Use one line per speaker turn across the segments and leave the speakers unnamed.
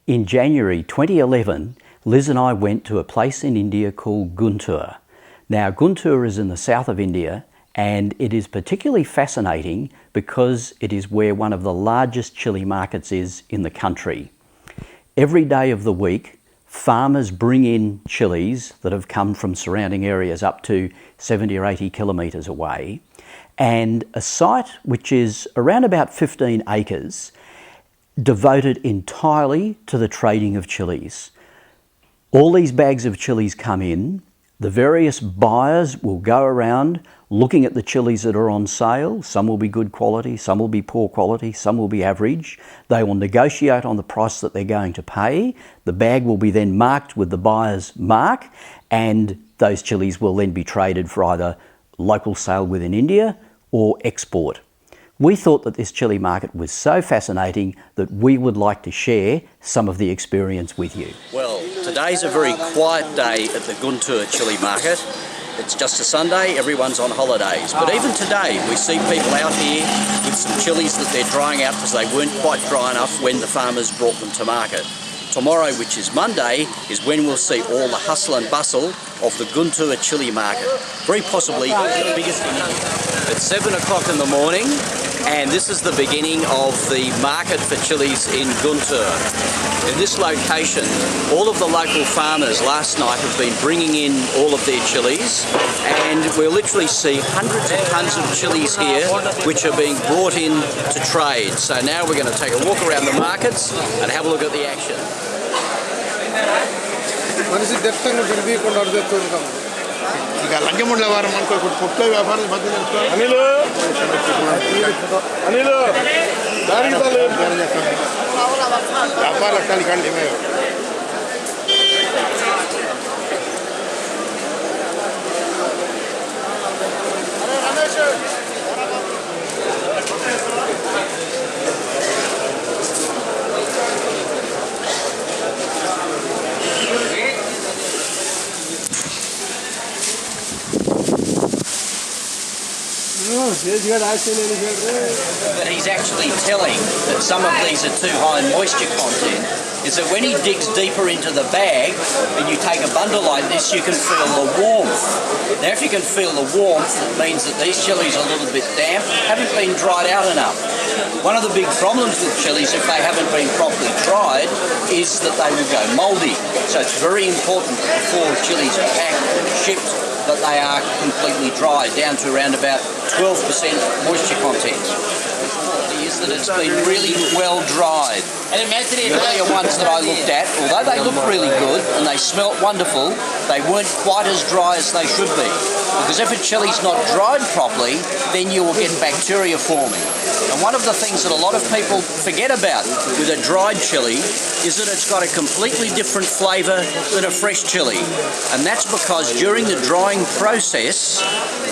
In January 2011, Liz and I went to a place in India called Guntur. Now, Guntur is in the south of India, and it is particularly fascinating because it is where one of the largest chili markets is in the country. Every day of the week, farmers bring in chilies that have come from surrounding areas up to 70 or 80 kilometres away, and a site which is around about 15 acres devoted entirely to the trading of chilies. All these bags of chilies come in, the various buyers will go around looking at the chilies that are on sale. Some will be good quality, some will be poor quality, some will be average. They will negotiate on the price that they're going to pay. The bag will be then marked with the buyer's mark, and those chilies will then be traded for either local sale within India or export. We thought that this chili market was so fascinating that we would like to share some of the experience with you.
Well, today's a very quiet day at the Guntur Chilli Market. It's just a Sunday, everyone's on holidays. But even today, we see people out here with some chilies that they're drying out because they weren't quite dry enough when the farmers brought them to market. Tomorrow, which is Monday, is when we'll see all the hustle and bustle of the Guntur Chilli Market. Very possibly the biggest in India. It's 7 o'clock in the morning, and this is the beginning of the market for chilies in Guntur. In this location, all of the local farmers last night have been bringing in all of their chilies, and we'll literally see hundreds of tons of chilies here which are being brought in to trade. So now we're going to take a walk around the markets and have a look at the action. But he's actually telling that some of these are too high in moisture content is that when he digs deeper into the bag and you take a bundle like this, you can feel the warmth. Now if you can feel the warmth, it means that these chilies are a little bit damp, haven't been dried out enough. One of the big problems with chilies, if they haven't been properly dried, is that they will go mouldy. So it's very important before chilies are packed and shipped that they are completely dry, down to around about 12% moisture content. Is that it's been really well dried. The earlier ones that I looked at, although they look really good and they smelt wonderful, they weren't quite as dry as they should be. Because if a chili's not dried properly, then you will get bacteria forming. And one of the things that a lot of people forget about with a dried chili is that it's got a completely different flavour than a fresh chili. And that's because during the drying process,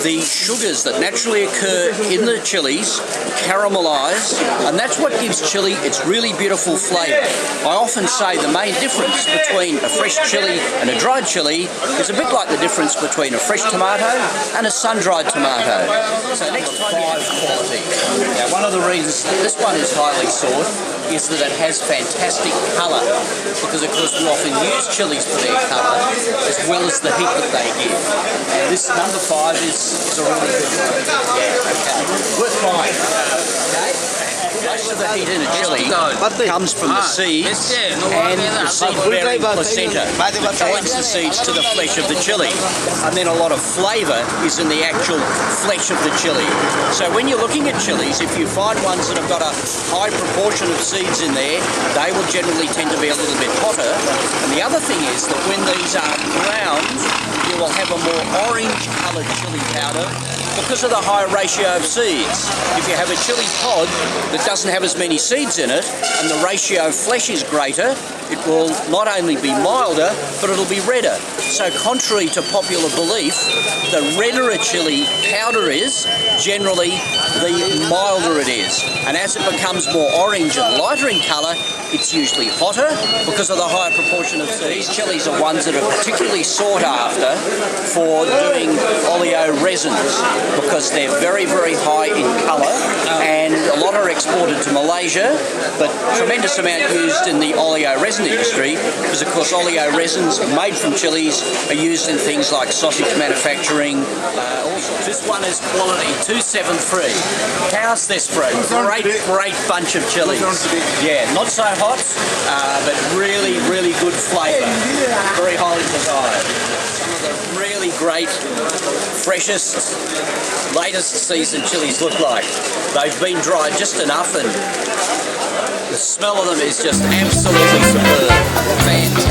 the sugars that naturally occur in the chilies caramelise, and that's what gives chili its really beautiful flavour. I often say the main difference between a fresh chili and a dried chili is a bit like the difference between a fresh tomato and a sun-dried tomato. So next, 5 quality. Now, one of the reasons that this one is highly sought is that it has fantastic colour, because of course we often use chilies for their colour as well as the heat that they give. And this number 5 is a really good one. Yeah, okay. Worth buying. Okay. Most of the heat in a chili comes from the seeds and the seed-bearing placenta that joins the seeds to the flesh of the chili. And then a lot of flavour is in the actual flesh of the chili. So when you're looking at chilies, if you find ones that have got a high proportion of seeds in there, they will generally tend to be a little bit hotter. And the other thing is that when these are ground, you will have a more orange-coloured chili powder because of the high ratio of seeds. If you have a chili pod that doesn't have as many seeds in it and the ratio of flesh is greater, it will not only be milder, but it'll be redder. So contrary to popular belief, the redder a chili powder is, generally the milder it is. And as it becomes more orange and lighter in colour, it's usually hotter because of the higher proportion of seeds. These chilies are ones that are particularly sought after for doing oleo resins, because they're very, very high in colour, and a lot are exported to Malaysia, but tremendous amount used in the oleo resin resin industry because, of course, oleo resins made from chilies are used in things like sausage manufacturing. This one is quality 273. How's this for a great bunch of chilies? Yeah, not so hot, but really, really good flavour. Very highly desired. Some of the really great, freshest, latest season chilies look like. They've been dried just enough and the smell of them is just absolutely superb. Fantastic.